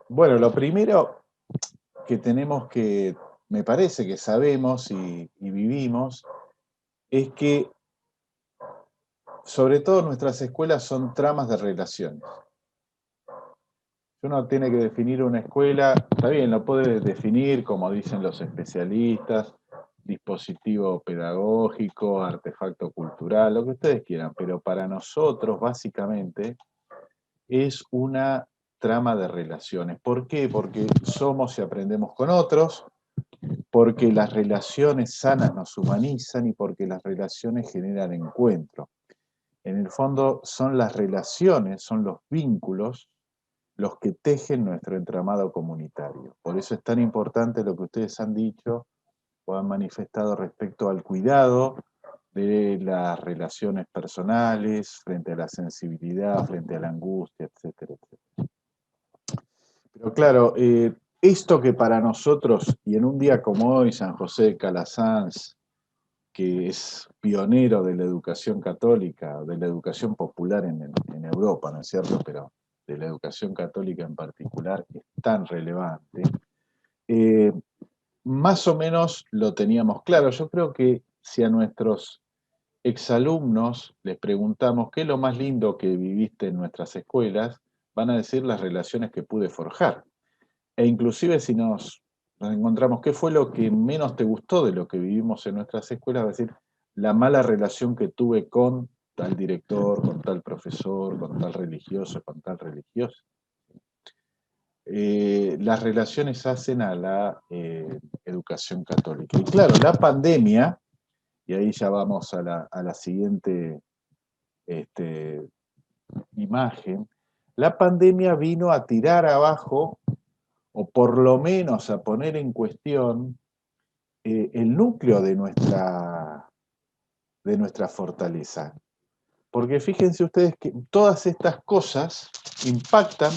Bueno, lo primero que tenemos que, me parece que sabemos y vivimos, es que sobre todo nuestras escuelas son tramas de relaciones. Uno tiene que definir una escuela, está bien, lo puede definir como dicen los especialistas, dispositivo pedagógico, artefacto cultural, lo que ustedes quieran, pero para nosotros básicamente es una trama de relaciones. ¿Por qué? Porque somos y aprendemos con otros, porque las relaciones sanas nos humanizan y porque las relaciones generan encuentro. En el fondo son las relaciones, son los vínculos los que tejen nuestro entramado comunitario. Por eso es tan importante lo que ustedes han dicho o han manifestado respecto al cuidado de las relaciones personales, frente a la sensibilidad, frente a la angustia, etcétera, etcétera. Pero claro, esto que para nosotros, y en un día como hoy, San José de Calasanz, que es pionero de la educación católica, de la educación popular en Europa, ¿no es cierto? Pero de la educación católica en particular, es tan relevante, eh, más o menos lo teníamos claro. Yo creo que si a nuestros exalumnos les preguntamos qué es lo más lindo que viviste en nuestras escuelas, van a decir las relaciones que pude forjar. E inclusive si nos encontramos qué fue lo que menos te gustó de lo que vivimos en nuestras escuelas, va a decir la mala relación que tuve con tal director, con tal profesor, con tal religioso, con tal religiosa. Las relaciones hacen a la educación católica. Y claro, la pandemia, y ahí ya vamos a la siguiente este, imagen, la pandemia vino a tirar abajo o por lo menos a poner en cuestión el núcleo de nuestra fortaleza. Porque fíjense ustedes que todas estas cosas impactan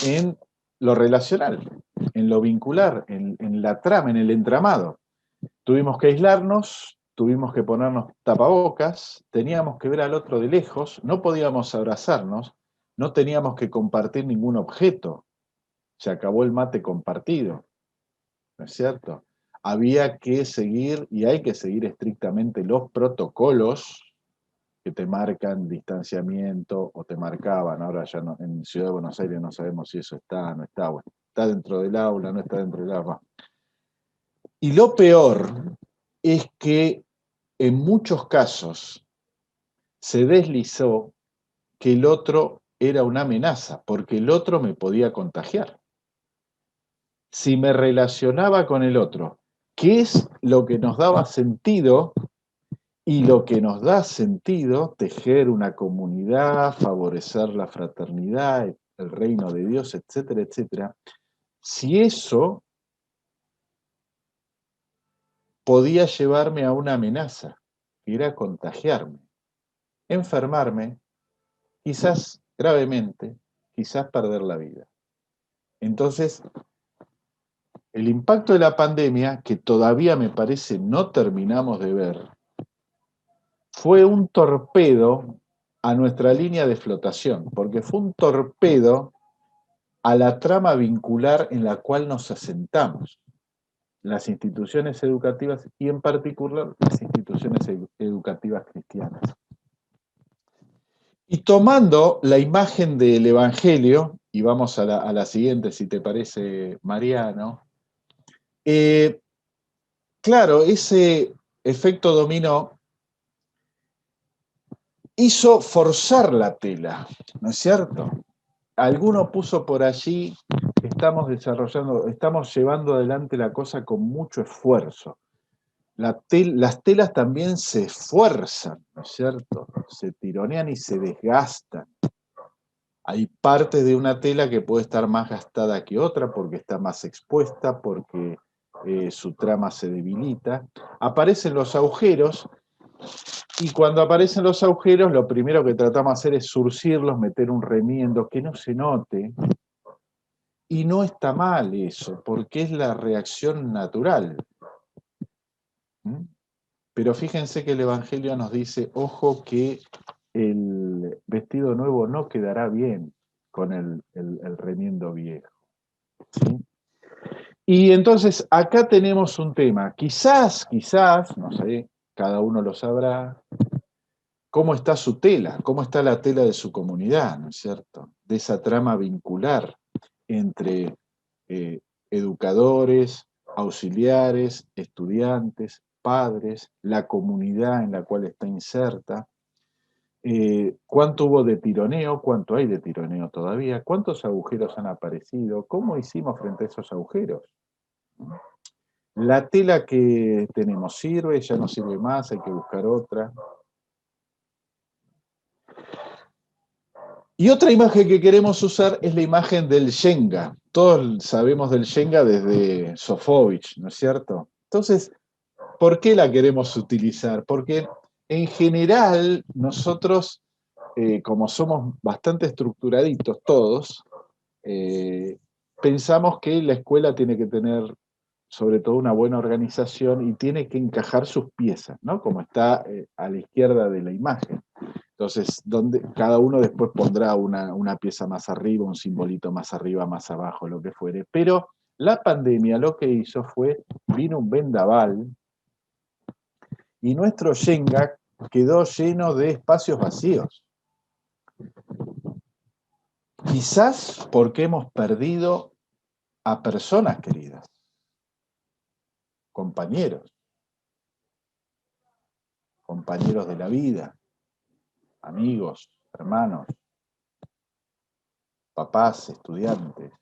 en lo relacional, en lo vincular, en la trama, en el entramado. Tuvimos que aislarnos, tuvimos que ponernos tapabocas, teníamos que ver al otro de lejos, no podíamos abrazarnos, no teníamos que compartir ningún objeto. Se acabó el mate compartido, ¿no es cierto? Había que seguir, y hay que seguir estrictamente los protocolos que te marcan distanciamiento o te marcaban. Ahora ya no, en Ciudad de Buenos Aires no sabemos si eso está, no está, bueno, está dentro del aula, no está dentro del aula. Y lo peor es que en muchos casos se deslizó que el otro era una amenaza, porque el otro me podía contagiar. Si me relacionaba con el otro, ¿qué es lo que nos daba sentido y lo que nos da sentido tejer una comunidad, favorecer la fraternidad, el reino de Dios, etcétera, etcétera? Si eso podía llevarme a una amenaza, que era contagiarme, enfermarme, quizás gravemente, quizás perder la vida. Entonces, el impacto de la pandemia, que todavía me parece no terminamos de ver, fue un torpedo a nuestra línea de flotación, porque fue un torpedo a la trama vincular en la cual nos asentamos, las instituciones educativas y en particular las instituciones educativas cristianas. Y tomando la imagen del Evangelio, y vamos a la siguiente, si te parece, Mariano, eh, claro, ese efecto dominó hizo forzar la tela, ¿no es cierto? Alguno puso por allí, estamos llevando adelante la cosa con mucho esfuerzo. Las telas también se esfuerzan, ¿no es cierto? Se tironean y se desgastan. Hay partes de una tela que puede estar más gastada que otra porque está más expuesta, porque su trama se debilita. Aparecen los agujeros y cuando aparecen los agujeros lo primero que tratamos de hacer es surcirlos, meter un remiendo, que no se note. Y no está mal eso, porque es la reacción natural. ¿Mm? Pero fíjense que el Evangelio nos dice, ojo que el vestido nuevo no quedará bien con el remiendo viejo. ¿Sí? Y entonces acá tenemos un tema, quizás, no sé, cada uno lo sabrá, cómo está su tela, cómo está la tela de su comunidad, ¿no es cierto? De esa trama vincular entre educadores, auxiliares, estudiantes, padres, la comunidad en la cual está inserta. ¿Cuánto hubo de tironeo? ¿Cuánto hay de tironeo todavía? ¿Cuántos agujeros han aparecido? ¿Cómo hicimos frente a esos agujeros? La tela que tenemos sirve, ya no sirve más, hay que buscar otra. Y otra imagen que queremos usar es la imagen del Shenga. Todos sabemos del Shenga desde Sofovich, ¿no es cierto? Entonces, ¿por qué la queremos utilizar? Porque en general nosotros, como somos bastante estructuraditos todos, pensamos que la escuela tiene que tener sobre todo una buena organización y tiene que encajar sus piezas, ¿no? Como está a la izquierda de la imagen. Entonces, cada uno después pondrá una pieza más arriba, un simbolito más arriba, más abajo, lo que fuere. Pero la pandemia lo que hizo fue, vino un vendaval y nuestro Shenga quedó lleno de espacios vacíos. Quizás porque hemos perdido a personas queridas, compañeros de la vida, amigos, hermanos, papás, estudiantes.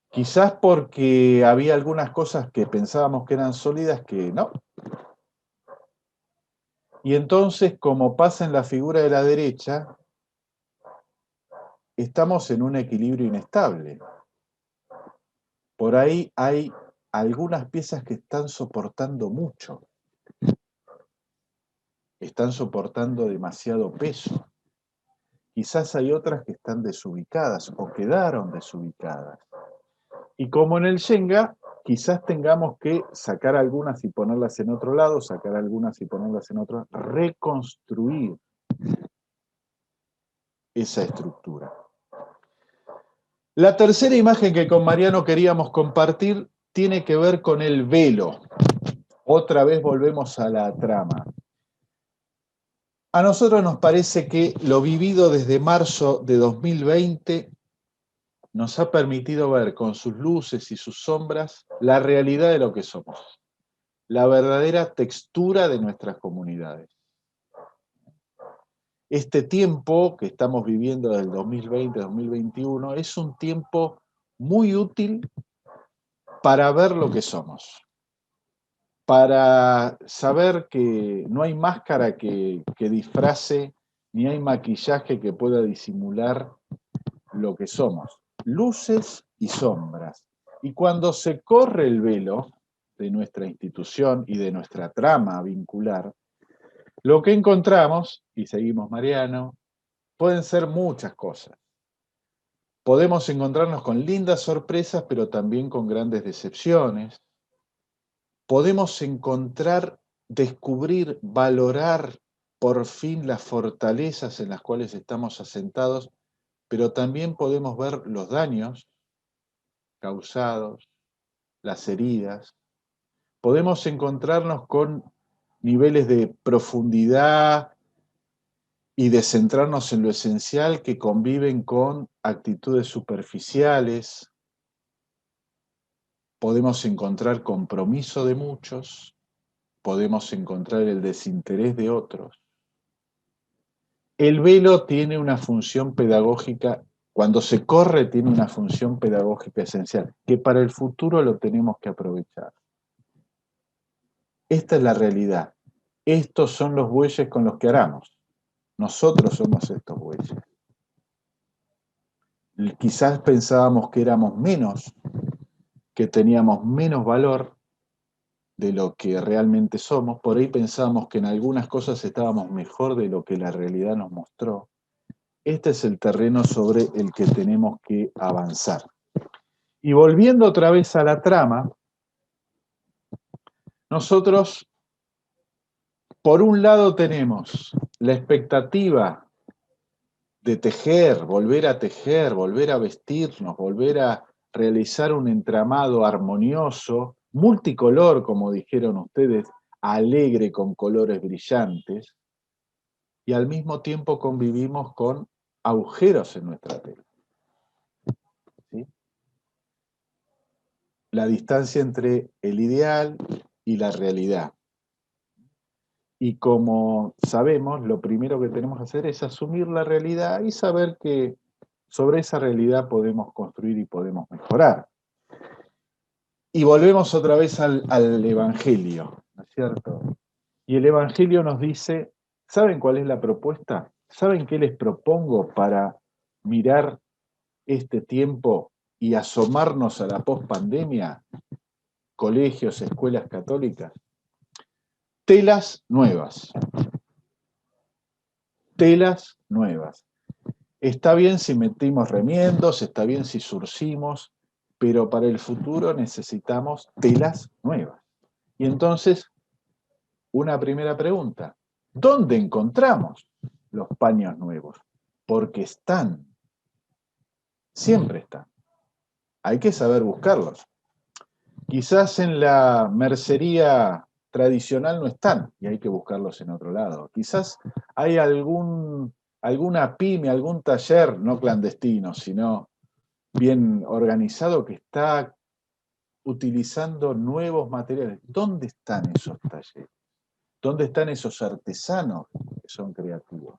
Quizás porque había algunas cosas que pensábamos que eran sólidas que no. Y entonces, como pasa en la figura de la derecha, estamos en un equilibrio inestable. Por ahí hay algunas piezas que están soportando mucho. Están soportando demasiado peso. Quizás hay otras que están desubicadas o quedaron desubicadas. Y como en el Shenga, quizás tengamos que sacar algunas y ponerlas en otro lado, sacar algunas y ponerlas en otro, reconstruir esa estructura. La tercera imagen que con Mariano queríamos compartir tiene que ver con el velo. Otra vez volvemos a la trama. A nosotros nos parece que lo vivido desde marzo de 2020 nos ha permitido ver con sus luces y sus sombras la realidad de lo que somos, la verdadera textura de nuestras comunidades. Este tiempo que estamos viviendo del 2020-2021 es un tiempo muy útil para ver lo que somos, para saber que no hay máscara que disfrace, ni hay maquillaje que pueda disimular lo que somos, luces y sombras. Y cuando se corre el velo de nuestra institución y de nuestra trama vincular, lo que encontramos, y seguimos Mariano, pueden ser muchas cosas. Podemos encontrarnos con lindas sorpresas, pero también con grandes decepciones. Podemos encontrar, descubrir, valorar por fin las fortalezas en las cuales estamos asentados, pero también podemos ver los daños causados, las heridas. Podemos encontrarnos con niveles de profundidad y de centrarnos en lo esencial que conviven con actitudes superficiales. Podemos encontrar compromiso de muchos, podemos encontrar el desinterés de otros. El velo tiene una función pedagógica, cuando se corre tiene una función pedagógica esencial, que para el futuro lo tenemos que aprovechar. Esta es la realidad. Estos son los bueyes con los que aramos. Nosotros somos estos bueyes. Quizás pensábamos que éramos menos, que teníamos menos valor de lo que realmente somos. Por ahí pensábamos que en algunas cosas estábamos mejor de lo que la realidad nos mostró. Este es el terreno sobre el que tenemos que avanzar. Y volviendo otra vez a la trama, nosotros, por un lado, tenemos la expectativa de tejer, volver a vestirnos, volver a realizar un entramado armonioso, multicolor, como dijeron ustedes, alegre con colores brillantes, y al mismo tiempo convivimos con agujeros en nuestra tela. ¿Sí? La distancia entre el ideal y la realidad. Y como sabemos, lo primero que tenemos que hacer es asumir la realidad y saber que sobre esa realidad podemos construir y podemos mejorar. Y volvemos otra vez al Evangelio, ¿no es cierto? Y el Evangelio nos dice, ¿saben cuál es la propuesta? ¿Saben qué les propongo para mirar este tiempo y asomarnos a la pospandemia? Colegios, escuelas católicas. Telas nuevas. Telas nuevas. Está bien si metimos remiendos, está bien si surcimos, pero para el futuro necesitamos telas nuevas. Y entonces, una primera pregunta, ¿dónde encontramos los paños nuevos? Porque están, siempre están. Hay que saber buscarlos. Quizás en la mercería tradicional no están y hay que buscarlos en otro lado. Quizás hay alguna pyme, algún taller, no clandestino, sino bien organizado, que está utilizando nuevos materiales. ¿Dónde están esos talleres? ¿Dónde están esos artesanos que son creativos?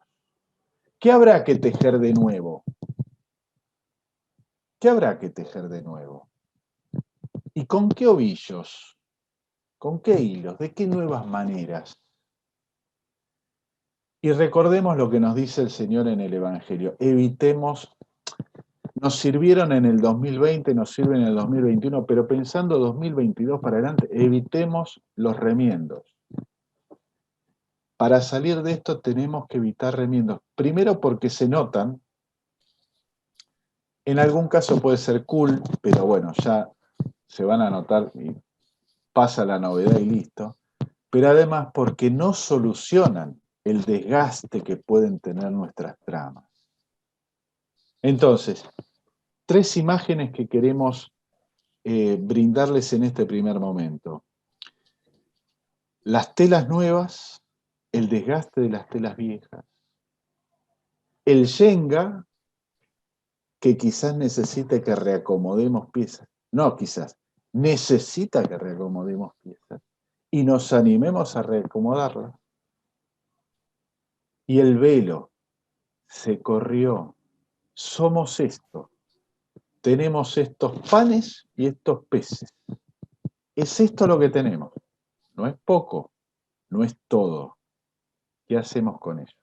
¿Qué habrá que tejer de nuevo? ¿Qué habrá que tejer de nuevo? ¿Y con qué ovillos? ¿Con qué hilos? ¿De qué nuevas maneras? Y recordemos lo que nos dice el Señor en el Evangelio. Evitemos, nos sirvieron en el 2020, nos sirven en el 2021, pero pensando 2022 para adelante, evitemos los remiendos. Para salir de esto tenemos que evitar remiendos. Primero porque se notan, en algún caso puede ser cool, pero bueno, ya se van a notar y pasa la novedad y listo. Pero además porque no solucionan el desgaste que pueden tener nuestras tramas. Entonces, 3 imágenes que queremos brindarles en este primer momento. Las telas nuevas, el desgaste de las telas viejas, el yenga, que quizás necesite que reacomodemos piezas, no quizás, necesita que reacomodemos piezas y nos animemos a reacomodarlas. Y el velo se corrió. Somos esto. Tenemos estos panes y estos peces. Es esto lo que tenemos. No es poco, no es todo. ¿Qué hacemos con ello?